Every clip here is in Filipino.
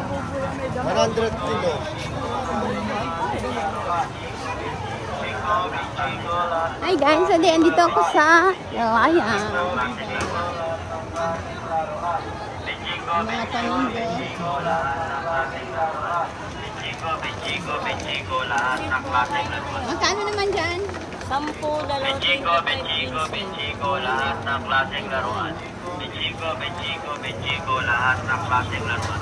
100 kilo. Hi guys, so andito ako sa Lawayan. Mga paninda. Magkano naman dyan? 10, 25 Benchico, lahat ng klaseng laruan. Benchico, lahat ng klaseng laruan.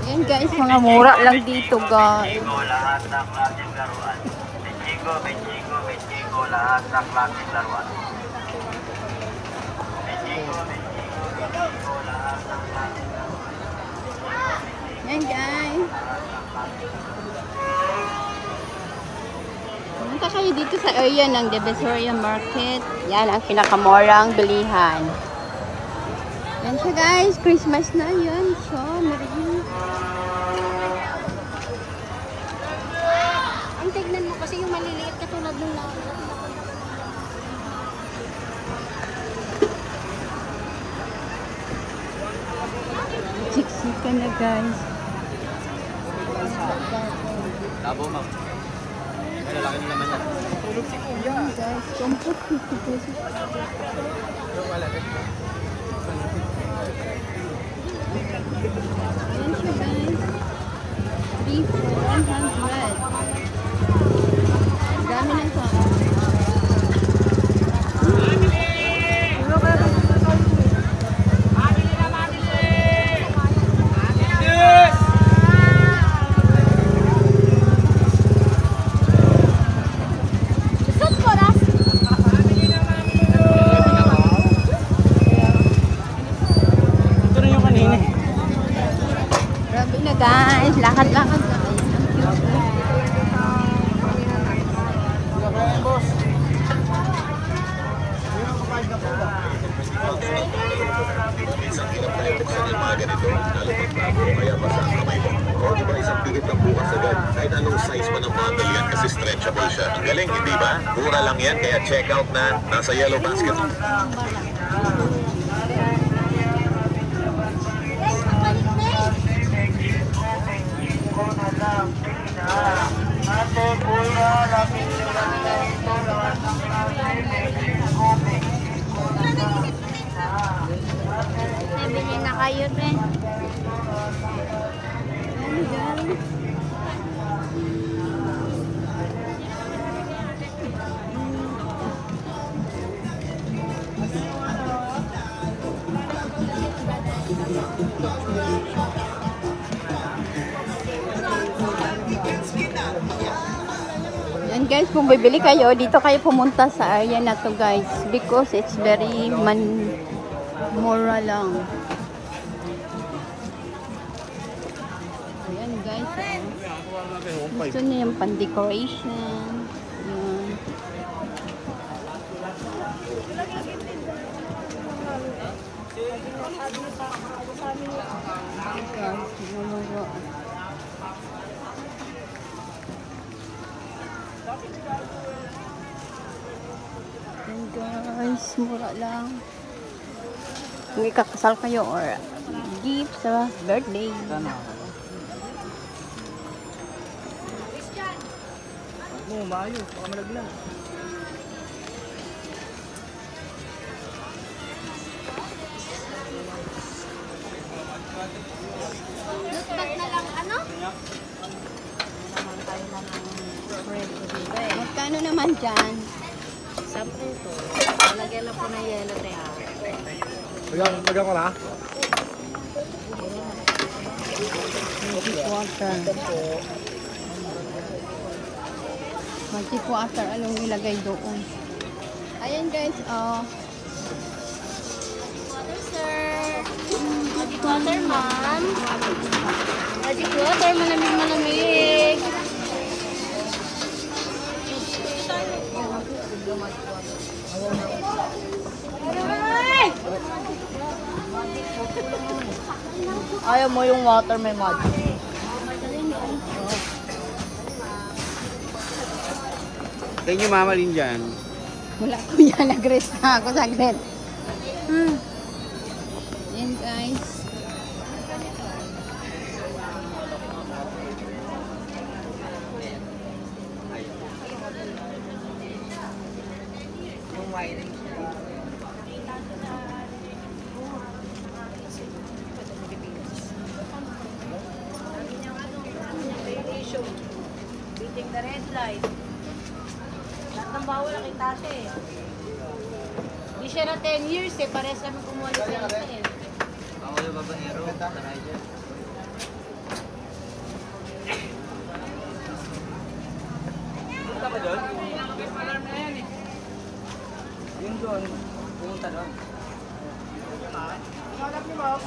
Ayan guys, mga mura lang dito guys. Benchico, lahat ng klaseng laruan. Benchico, lahat ng klaseng laruan. Benchico, lahat ng klaseng laruan. Ayan guys. Punta kayo dito sa area ng Divisoria Market. Yan ang pinakamorang bilihan. Yan siya guys, Christmas na yun. So, meron. Ang tignan mo kasi yung maliliit katulad nung Siksika na guys. Labo, ma'am. Ay, lalaki na naman yan. Tulog si kuya. Guys, kompot 50 pesos. Ayan siya guys. Beef for 100. Dami ng tao. Grabe na guys, lakad-lakad na. Isang hirap na buksan yung mga ganito, lalo pag bago, kaya basa ang kamay mo. O diba isang pigit ng bukas agad, kahit anong size pa ng bundle yan kasi stretchable siya. Ang galing, hindi ba? Mura lang yan, kaya check out na. Nasa yellow basket. Ate, kuya, lapit sila nila ito. Lahat ng klase, Mexico. Nabili na kayo din. Yan guys, kung bibili kayo, dito kayo pumunta sa area na to guys. Because it's very mura lang. Ayan guys. Gusto niyo yung pan-decoration. Ayan. Ayan guys, mura lang. Kung ikakasal kayo or gift sa birthday. Oo, maayos. Baka malaglag. Notebag na lang ano? Magkano naman dyan? 10 to. Lagyan lang po ng yelo tayo. Lagyan ko na. Magic water. Magic water. Anong nilagay doon? Ayan guys, Water, sir. Magic water, ma'am. Magic water, malamig. Ayaw mo yung water may magic. Thank you, Mama Lynn dyan. wala ko yan. Nag-rest na ako saglit. Ayan guys. light. Lahat ng bawal na kay tate. Hindi siya na 10 years eh. Parehas kami kumuha ni Santa eh. Ako yung babaero. Taray dyan. Punta ka doon? Yun doon. Pumunta doon. Hanap niyo, ma'am.